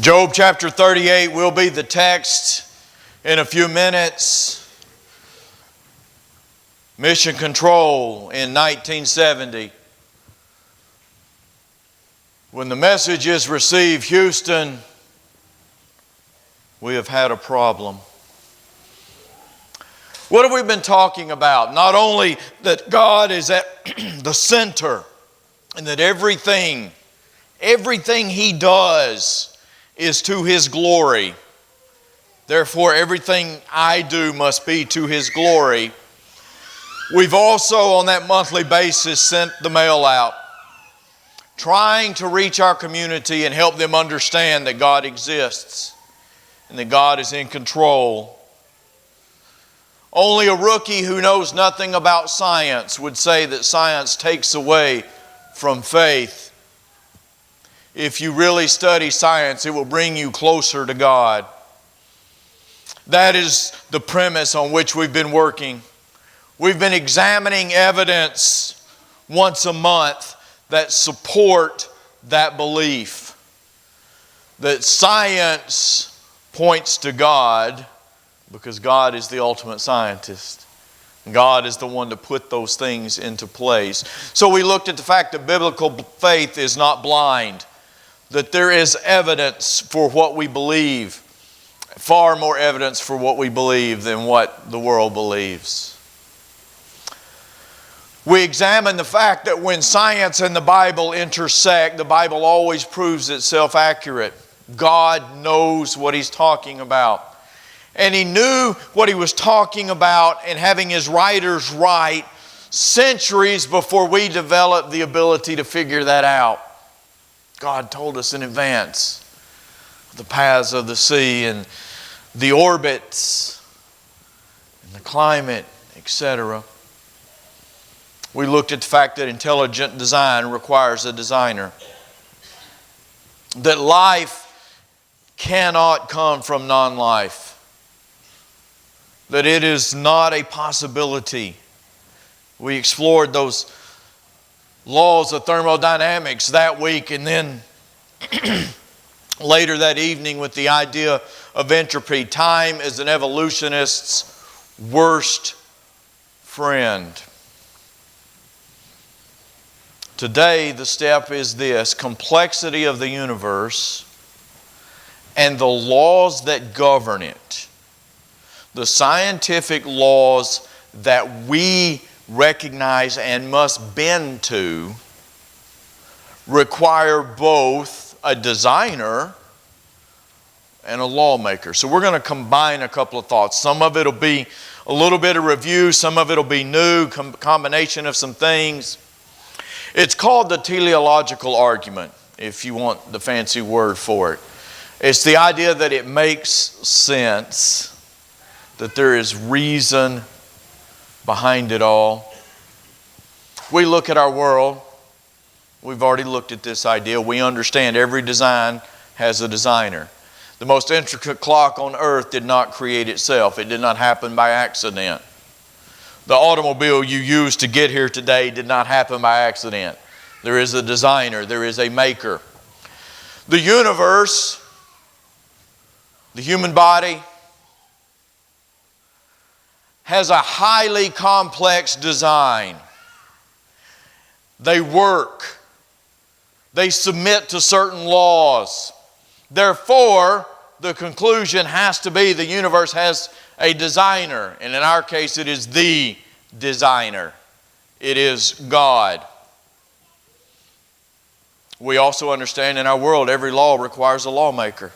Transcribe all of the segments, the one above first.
Job chapter 38 will be the text in a few minutes. Mission Control in 1970. When the message is received, Houston, we have had a problem. What have we been talking about? Not only that God is at the center and that everything He does is to His glory. Therefore, everything I do must be to His glory. We've also, on that monthly basis, sent the mail out, trying to reach our community and help them understand that God exists and that God is in control. Only a rookie who knows nothing about science would say that science takes away from faith. If you really study science, it will bring you closer to God. That is the premise on which we've been working. We've been examining evidence once a month that support that belief. That science points to God because God is the ultimate scientist. God is the one to put those things into place. So we looked at the fact that biblical faith is not blind. That there is evidence for what we believe. Far more evidence for what we believe than what the world believes. We examine the fact that when science and the Bible intersect, the Bible always proves itself accurate. God knows what He's talking about. And He knew what He was talking about and having His writers write centuries before we developed the ability to figure that out. God told us in advance the paths of the sea and the orbits and the climate, etc. We looked at the fact that intelligent design requires a designer. That life cannot come from non-life. That it is not a possibility. We explored those laws of thermodynamics that week, and then later that evening with the idea of entropy. Time is an evolutionist's worst friend. Today, the step is this: complexity of the universe and the laws that govern it. The scientific laws that we recognize and must bend to require both a designer and a lawmaker. So we're going to combine a couple of thoughts. Some of it will be a little bit of review, some of it will be new, combination of some things. It's called the teleological argument, if you want the fancy word for it. It's the idea that it makes sense, that there is reason behind it all. We look at our world. We've already looked at this idea. We understand every design has a designer. The most intricate clock on earth did not create itself. It did not happen by accident. The automobile you use to get here today did not happen by accident. There is a designer. There is a maker. The universe, the human body, has a highly complex design. They work. They submit to certain laws. Therefore, the conclusion has to be the universe has a designer. And in our case, it is the designer. It is God. We also understand in our world every law requires a lawmaker.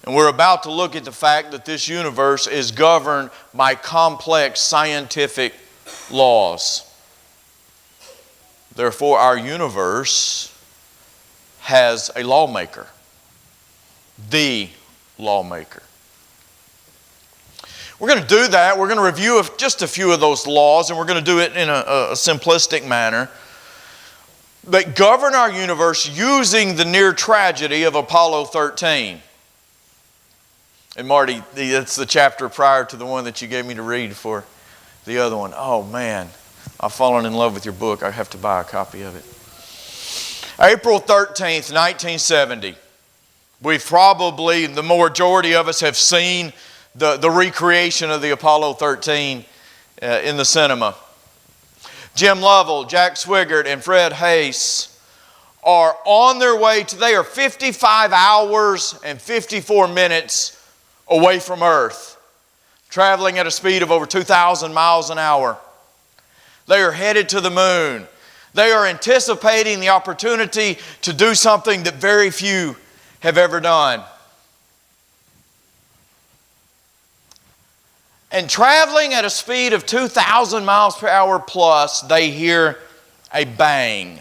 And we're about to look at the fact that this universe is governed by complex scientific laws. Therefore, our universe has a lawmaker. The lawmaker. We're going to do that. We're going to review just a few of those laws, and we're going to do it in a simplistic manner. That govern our universe using the near tragedy of Apollo 13. And Marty, that's the chapter prior to the one that you gave me to read for the other one. Oh man, I've fallen in love with your book. I have to buy a copy of it. April 13th, 1970. We've probably, the majority of us have seen the recreation of the Apollo 13 in the cinema. Jim Lovell, Jack Swigert, and Fred Haise are on their way they are 55 hours and 54 minutes away from Earth, traveling at a speed of over 2,000 miles an hour. They are headed to the moon. They are anticipating the opportunity to do something that very few have ever done. And traveling at a speed of 2,000 miles per hour plus, they hear a bang.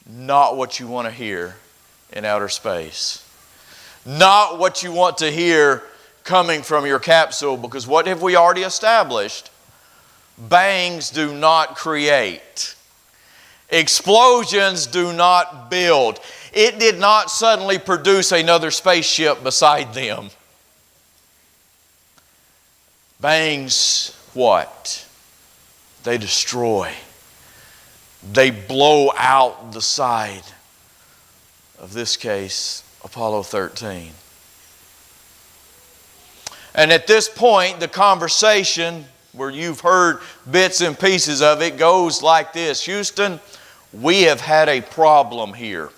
Not what you want to hear in outer space. Not what you want to hear coming from your capsule, because what have we already established? Bangs do not create. Explosions do not build. It did not suddenly produce another spaceship beside them. Bangs, what? They destroy. They blow out the side of, this case, Apollo 13. And at this point, the conversation, where you've heard bits and pieces of it, goes like this: Houston, we have had a problem here.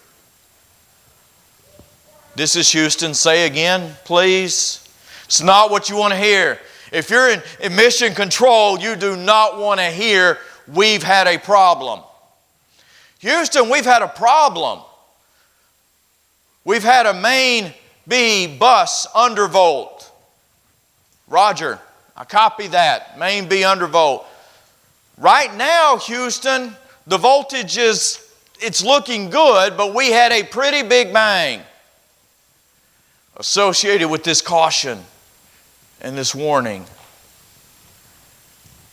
This is Houston. Say again, please. It's not what you want to hear. If you're in mission control, you do not want to hear, we've had a problem. Houston, we've had a problem. We've had a main B bus undervolt. Roger, I copy that. Main B undervolt. Right now, Houston, the voltage it's looking good, but we had a pretty big bang associated with this caution and this warning.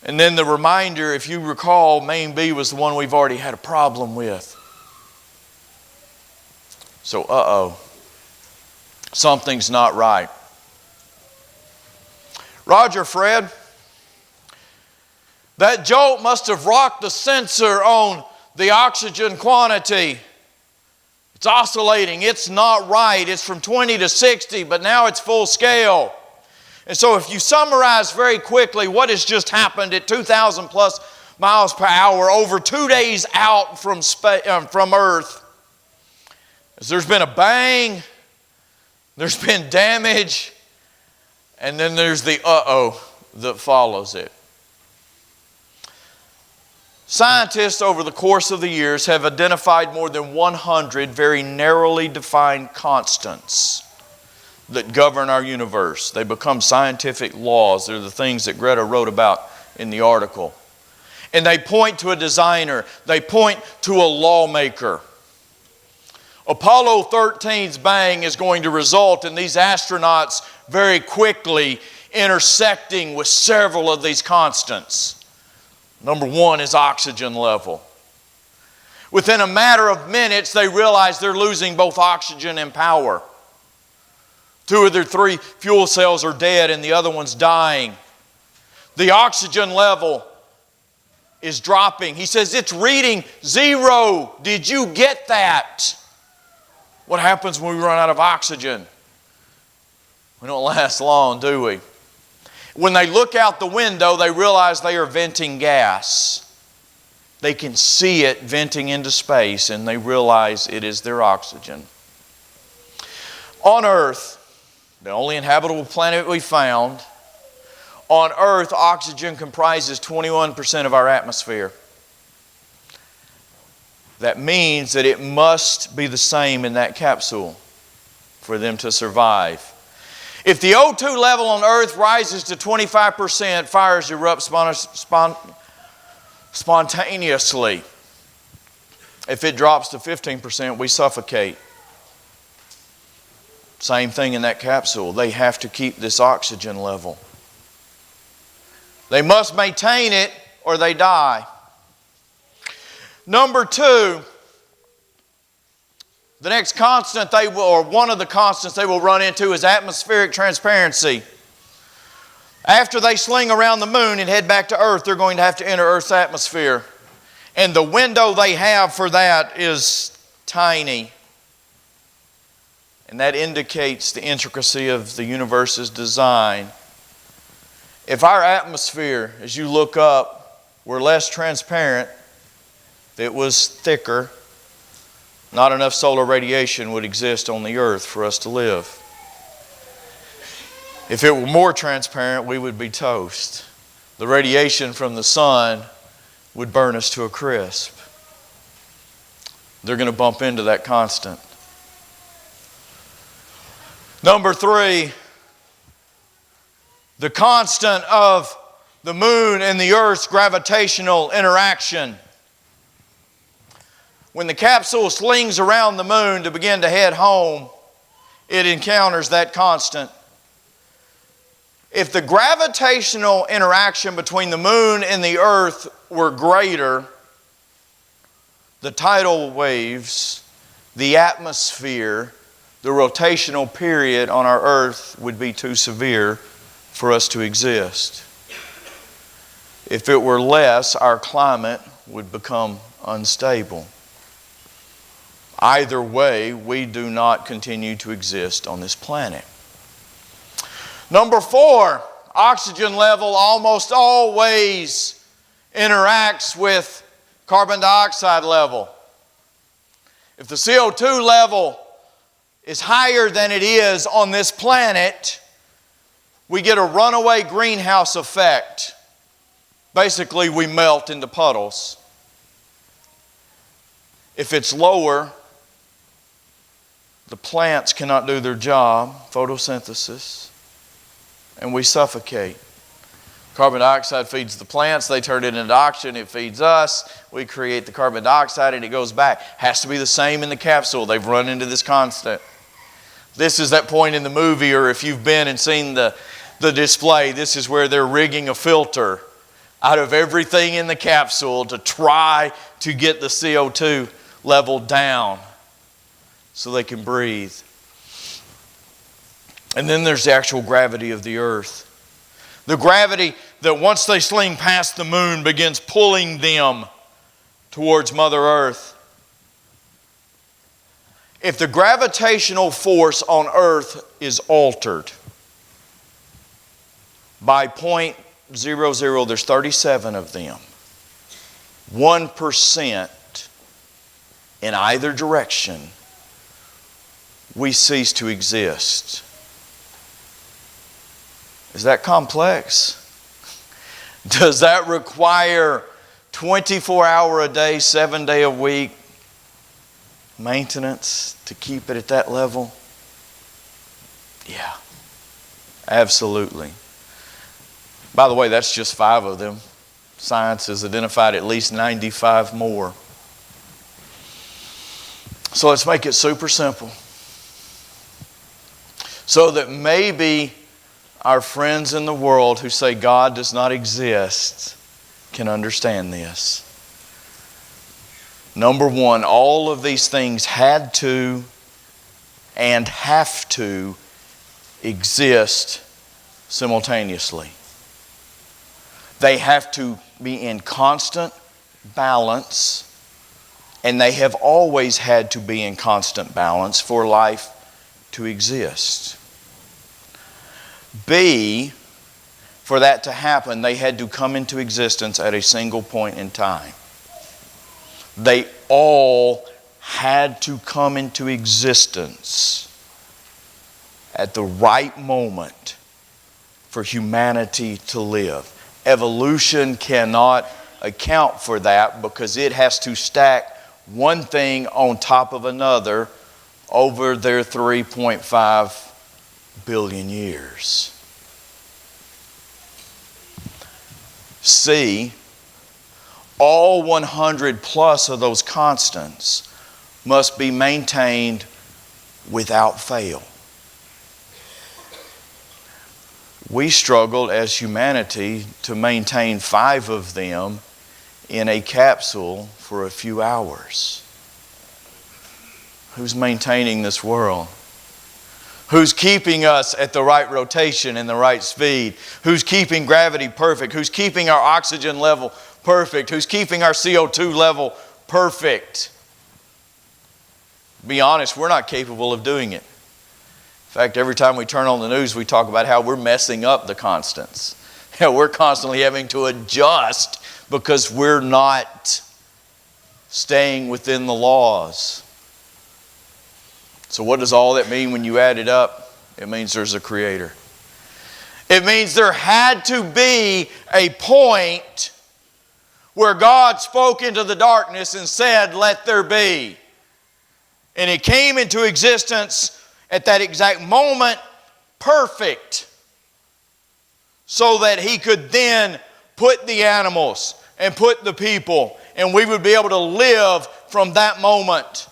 And then the reminder, if you recall, main B was the one we've already had a problem with. So, something's not right. Roger, Fred, that jolt must have rocked the sensor on the oxygen quantity. It's oscillating. It's not right. It's from 20 to 60, but now it's full scale. And so if you summarize very quickly what has just happened at 2,000 plus miles per hour over 2 days out from Earth, is there's been a bang, there's been damage, and then there's the that follows it. Scientists over the course of the years have identified more than 100 very narrowly defined constants that govern our universe. They become scientific laws. They're the things that Greta wrote about in the article. And they point to a designer. They point to a lawmaker. Apollo 13's bang is going to result in these astronauts very quickly intersecting with several of these constants. Number one is oxygen level. Within a matter of minutes, they realize they're losing both oxygen and power. 2 of their 3 fuel cells are dead and the other one's dying. The oxygen level is dropping. He says it's reading 0. Did you get that? What happens when we run out of oxygen? We don't last long, do we? When they look out the window, they realize they are venting gas. They can see it venting into space, and they realize it is their oxygen. On Earth, the only inhabitable planet we found, on Earth, oxygen comprises 21% of our atmosphere. That means that it must be the same in that capsule for them to survive. If the O2 level on Earth rises to 25%, fires erupt spontaneously. If it drops to 15%, we suffocate. Same thing in that capsule. They have to keep this oxygen level. They must maintain it or they die. Number 2, the next constant one of the constants they will run into is atmospheric transparency. After they sling around the moon and head back to Earth, they're going to have to enter Earth's atmosphere. And the window they have for that is tiny. and that indicates the intricacy of the universe's design. If our atmosphere, as you look up, were less transparent, if it was thicker, not enough solar radiation would exist on the earth for us to live. If it were more transparent, we would be toast. The radiation from the sun would burn us to a crisp. They're going to bump into that constant. Number 3, the constant of the moon and the earth's gravitational interaction. When the capsule slings around the moon to begin to head home, it encounters that constant. If the gravitational interaction between the moon and the earth were greater, the tidal waves, the atmosphere, the rotational period on our earth would be too severe for us to exist. If it were less, our climate would become unstable. Either way, we do not continue to exist on this planet. Number 4, oxygen level almost always interacts with carbon dioxide level. If the CO2 level is higher than it is on this planet, we get a runaway greenhouse effect. Basically, we melt into puddles. If it's lower, the plants cannot do their job, photosynthesis, and we suffocate. Carbon dioxide feeds the plants, they turn it into oxygen, it feeds us, we create the carbon dioxide and it goes back. Has to be the same in the capsule. They've run into this constant. This is that point in the movie, or if you've been and seen the display, this is where they're rigging a filter out of everything in the capsule to try to get the CO2 level down so they can breathe. And then there's the actual gravity of the earth. The gravity that once they sling past the moon begins pulling them towards Mother Earth. If the gravitational force on earth is altered by 0.00, there's 37 of them, 1% in either direction, we cease to exist. Is that complex? Does that require 24-hour a day, 7-day a week maintenance to keep it at that level? Yeah, absolutely. By the way, that's just 5 of them. Science has identified at least 95 more. So let's make it super simple, so that maybe our friends in the world who say God does not exist can understand this. Number 1, all of these things had to and have to exist simultaneously. They have to be in constant balance, and they have always had to be in constant balance for life to exist. B, for that to happen, they had to come into existence at a single point in time. They all had to come into existence at the right moment for humanity to live. Evolution cannot account for that because it has to stack one thing on top of another over their 3.5 billion years. C, all 100 plus of those constants must be maintained without fail. We struggled as humanity to maintain 5 of them in a capsule for a few hours. Who's maintaining this world? Who's keeping us at the right rotation and the right speed? Who's keeping gravity perfect? Who's keeping our oxygen level perfect? Who's keeping our CO2 level perfect? Be honest, we're not capable of doing it. fact, every time we turn on the news, we talk about how we're messing up the constants. We're constantly having to adjust because we're not staying within the laws. So what does all that mean when you add it up? It means there's a creator. It means there had to be a point where God spoke into the darkness and said, "Let there be." And it came into existence at that exact moment, perfect, so that He could then put the animals and put the people, and we would be able to live from that moment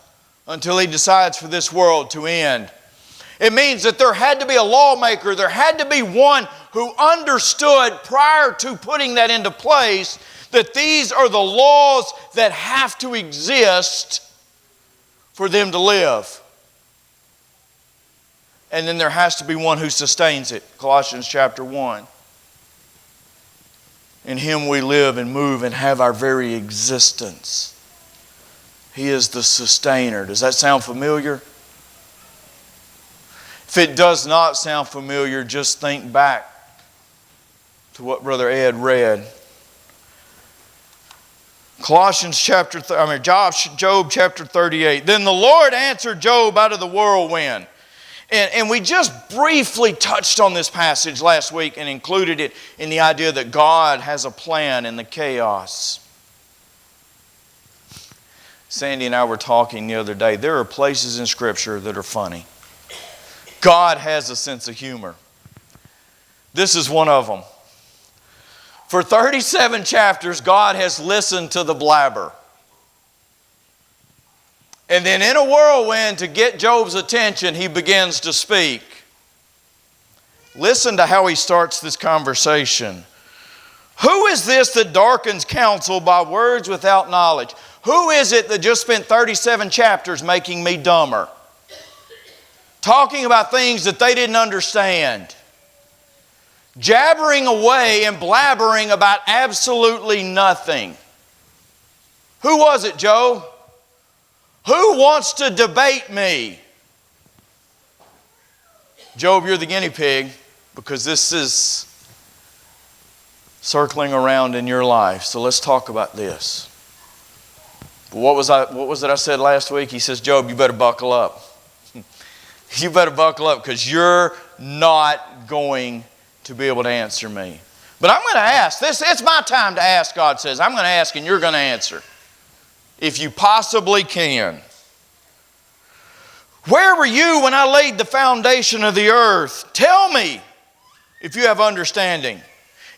until He decides for this world to end. It means that there had to be a lawmaker, there had to be one who understood prior to putting that into place that these are the laws that have to exist for them to live. And then there has to be one who sustains it. Colossians chapter 1. In Him we live and move and have our very existence. He is the sustainer. Does that sound familiar? If it does not sound familiar, just think back to what Brother Ed read. Job chapter 38. Then the Lord answered Job out of the whirlwind. And we just briefly touched on this passage last week and included it in the idea that God has a plan in the chaos. Sandy and I were talking the other day. There are places in Scripture that are funny. God has a sense of humor. This is one of them. For 37 chapters, God has listened to the blabber. And then in a whirlwind, to get Job's attention, he begins to speak. Listen to how he starts this conversation. Who is this that darkens counsel by words without knowledge? Who is it that just spent 37 chapters making me dumber? Talking about things that they didn't understand. Jabbering away and blabbering about absolutely nothing. Who was it, Job? Who wants to debate me? Job, you're the guinea pig because this is circling around in your life. So let's talk about this. What was it I said last week? He says, Job, you better buckle up. You better buckle up because you're not going to be able to answer me. But I'm going to ask. It's my time to ask, God says. I'm going to ask and you're going to answer. If you possibly can. Where were you when I laid the foundation of the earth? Tell me if you have understanding.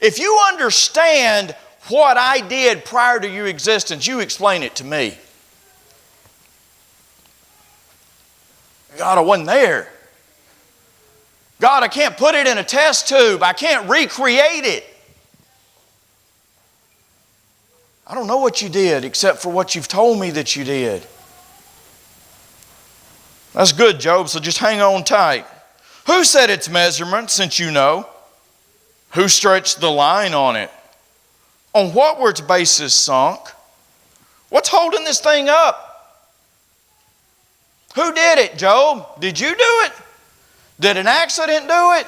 If you understand what I did prior to your existence, you explain it to me. God, I wasn't there. God, I can't put it in a test tube. I can't recreate it. I don't know what you did except for what you've told me that you did. That's good, Job, so just hang on tight. Who set its measurement, since you know? Who stretched the line on it? On what were its basis sunk? What's holding this thing up? Who did it, Job? Did you do it? Did an accident do it?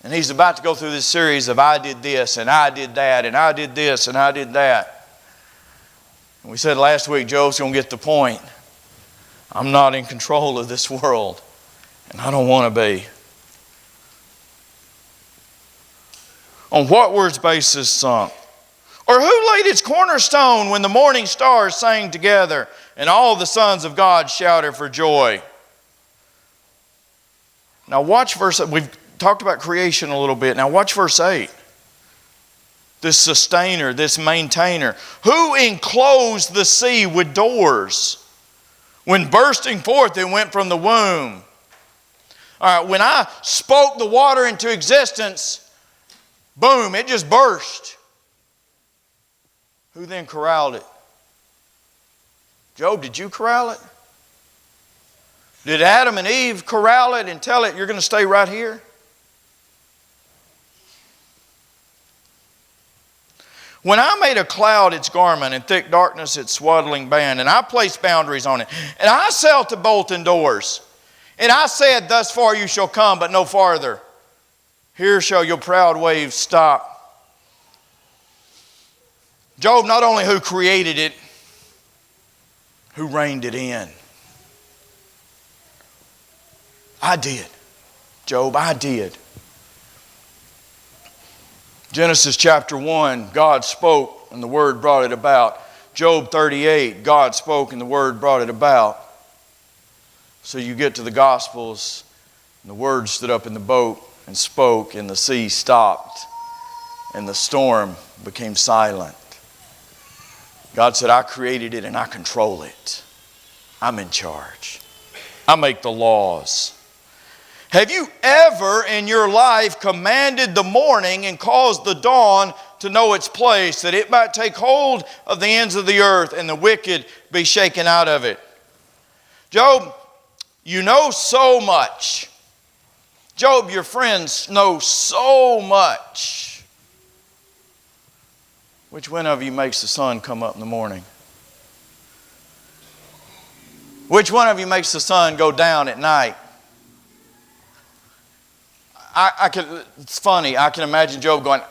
And he's about to go through this series of I did this and I did that and I did this and I did that. And we said last week, Job's going to get the point. I'm not in control of this world and I don't want to be. On what were its basis sunk? Or who laid its cornerstone when the morning stars sang together and all the sons of God shouted for joy? Now watch verse 8. We've talked about creation a little bit. Now watch verse 8. This sustainer, this maintainer. Who enclosed the sea with doors? When bursting forth it went from the womb. All right, when I spoke the water into existence, boom, it just burst. Who then corralled it? Job, did you corral it? Did Adam and Eve corral it and tell it, you're going to stay right here? When I made a cloud its garment and thick darkness its swaddling band, and I placed boundaries on it, and I set the bolting doors. And I said, thus far you shall come, but no farther. Here shall your proud waves stop. Job, not only who created it, who reined it in. I did. Job, I did. Genesis chapter 1, God spoke and the Word brought it about. Job 38, God spoke and the Word brought it about. So you get to the Gospels, and the Word stood up in the boat and spoke, and the sea stopped, and the storm became silent. God said, I created it and I control it. I'm in charge. I make the laws. Have you ever in your life commanded the morning and caused the dawn to know its place, that it might take hold of the ends of the earth and the wicked be shaken out of it? Job, you know so much. Job, your friends know so much. Which one of you makes the sun come up in the morning? Which one of you makes the sun go down at night? It's funny, I can imagine Job going,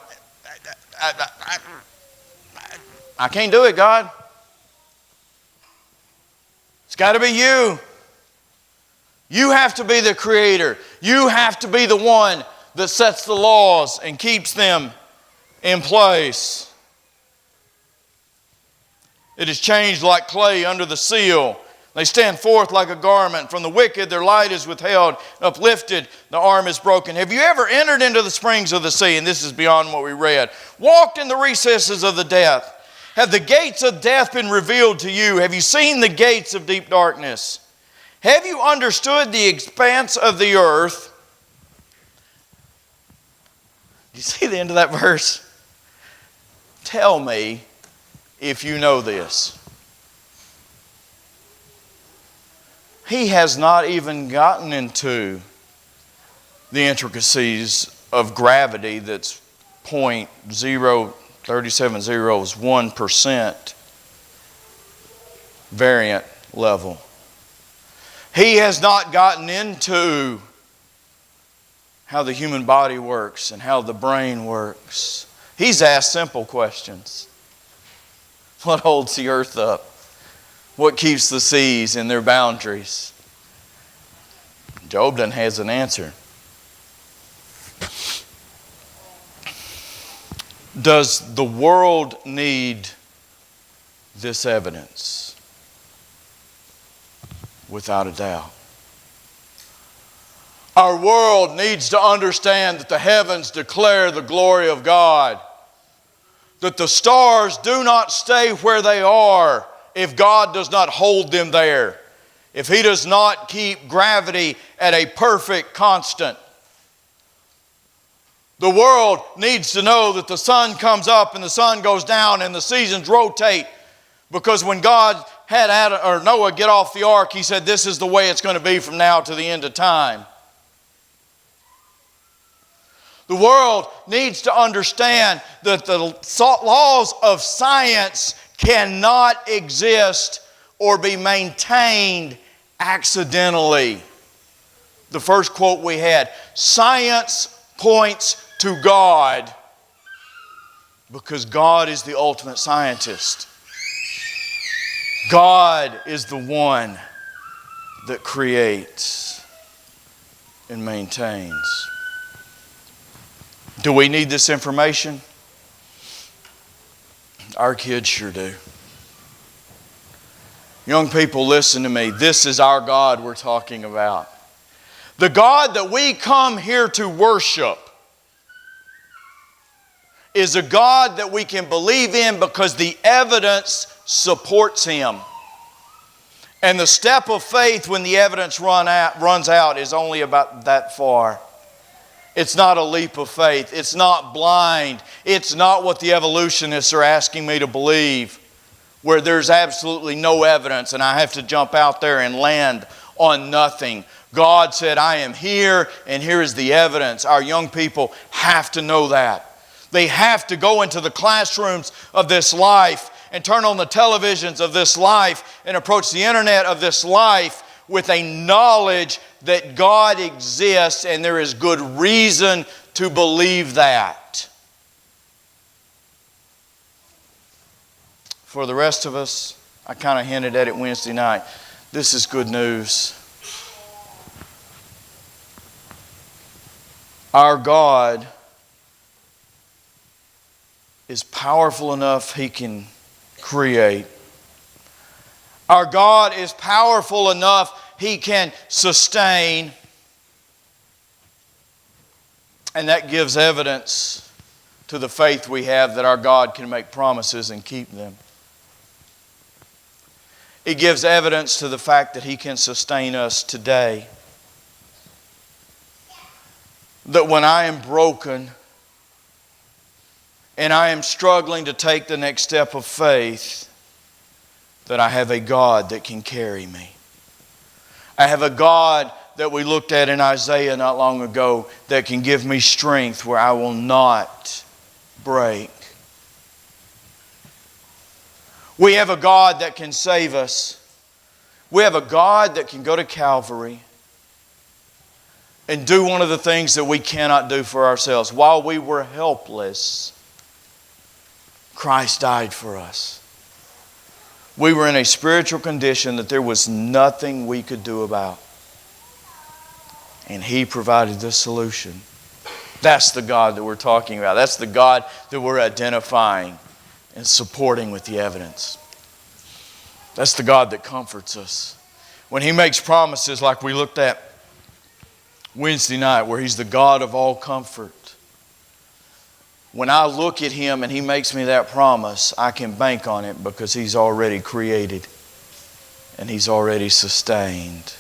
I can't do it, God. It's got to be you. You have to be the creator. You have to be the one that sets the laws and keeps them in place. It is changed like clay under the seal. They stand forth like a garment. From the wicked their light is withheld. Uplifted, the arm is broken. Have you ever entered into the springs of the sea? And this is beyond what we read. Walked in the recesses of the death. Have the gates of death been revealed to you? Have you seen the gates of deep darkness? Have you understood the expanse of the earth? Do you see the end of that verse? Tell me if you know this. He has not even gotten into the intricacies of gravity that's 0.0370 variant level. He has not gotten into how the human body works and how the brain works. He's asked simple questions. What holds the earth up? What keeps the seas in their boundaries? Job doesn't have an answer. Does the world need this evidence? Without a doubt. Our world needs to understand that the heavens declare the glory of God. That the stars do not stay where they are if God does not hold them there. If He does not keep gravity at a perfect constant. The world needs to know that the sun comes up and the sun goes down and the seasons rotate. Because when God had Noah get off the ark, He said, this is the way it's going to be from now to the end of time. The world needs to understand that the laws of science cannot exist or be maintained accidentally. The first quote we had, science points to God because God is the ultimate scientist. God is the one that creates and maintains. Do we need this information? Our kids sure do. Young people, listen to me. This is our God we're talking about. The God that we come here to worship is a God that we can believe in because the evidence supports Him. And the step of faith when the evidence runs out is only about that far. It's not a leap of faith. It's not blind. It's not what the evolutionists are asking me to believe, where there's absolutely no evidence and I have to jump out there and land on nothing. God said, I am here and here is the evidence. Our young people have to know that. They have to go into the classrooms of this life and turn on the televisions of this life and approach the internet of this life with a knowledge that God exists and there is good reason to believe that. For the rest of us, I kind of hinted at it Wednesday night. This is good news. Our God is powerful enough He can create. Our God is powerful enough He can sustain. And that gives evidence to the faith we have that our God can make promises and keep them. It gives evidence to the fact that He can sustain us today. That when I am broken and I am struggling to take the next step of faith, that I have a God that can carry me. I have a God that we looked at in Isaiah not long ago that can give me strength where I will not break. We have a God that can save us. We have a God that can go to Calvary and do one of the things that we cannot do for ourselves. While we were helpless, Christ died for us. We were in a spiritual condition that there was nothing we could do about. And He provided the solution. That's the God that we're talking about. That's the God that we're identifying and supporting with the evidence. That's the God that comforts us. When He makes promises like we looked at Wednesday night, where He's the God of all comfort. When I look at Him and He makes me that promise, I can bank on it because He's already created and He's already sustained.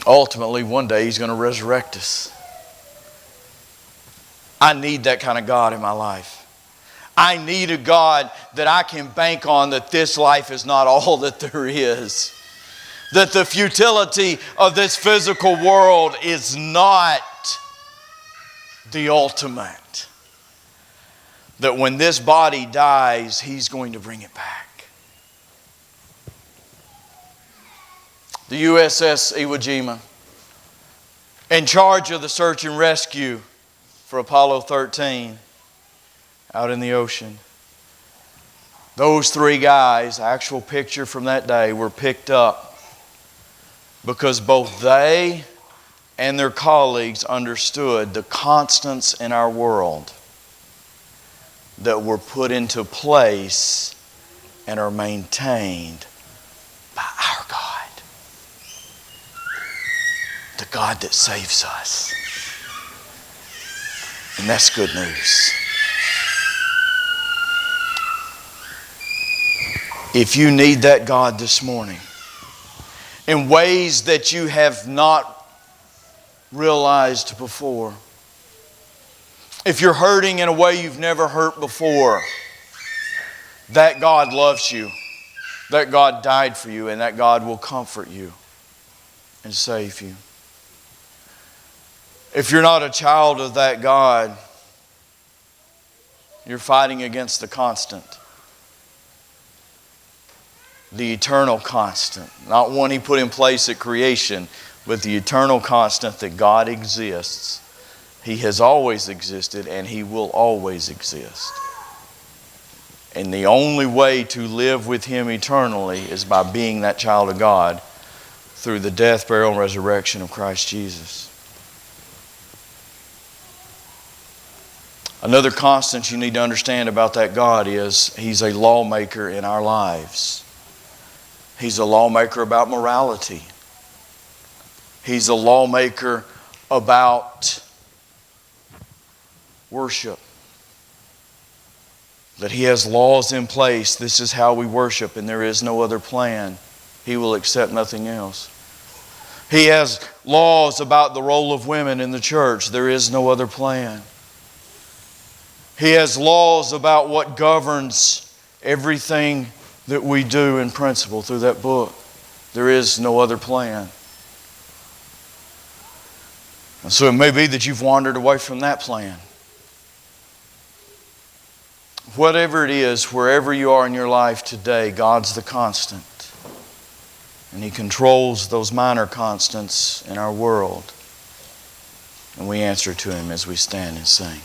Ultimately, one day He's going to resurrect us. I need that kind of God in my life. I need a God that I can bank on that this life is not all that there is. That the futility of this physical world is not the ultimate. That when this body dies, He's going to bring it back. The USS Iwo Jima, in charge of the search and rescue for Apollo 13 out in the ocean. Those 3 guys, actual picture from that day, were picked up because both they and their colleagues understood the constants in our world that were put into place and are maintained by our God. The God that saves us. And that's good news. If you need that God this morning, in ways that you have not realized before, if you're hurting in a way you've never hurt before, that God loves you, that God died for you, and that God will comfort you and save you. If you're not a child of that God, you're fighting against the constant. The eternal constant. Not one He put in place at creation, but the eternal constant that God exists. He has always existed and He will always exist. And the only way to live with Him eternally is by being that child of God through the death, burial, and resurrection of Christ Jesus. Another constant you need to understand about that God is He's a lawmaker in our lives. He's a lawmaker about morality. He's a lawmaker about worship. That He has laws in place. This is how we worship, and there is no other plan. He will accept nothing else. He has laws about the role of women in the church. There is no other plan. He has laws about what governs everything that we do in principle through that book. There is no other plan. And so it may be that you've wandered away from that plan. Whatever it is, wherever you are in your life today, God's the constant. And He controls those minor constants in our world. And we answer to Him as we stand and sing.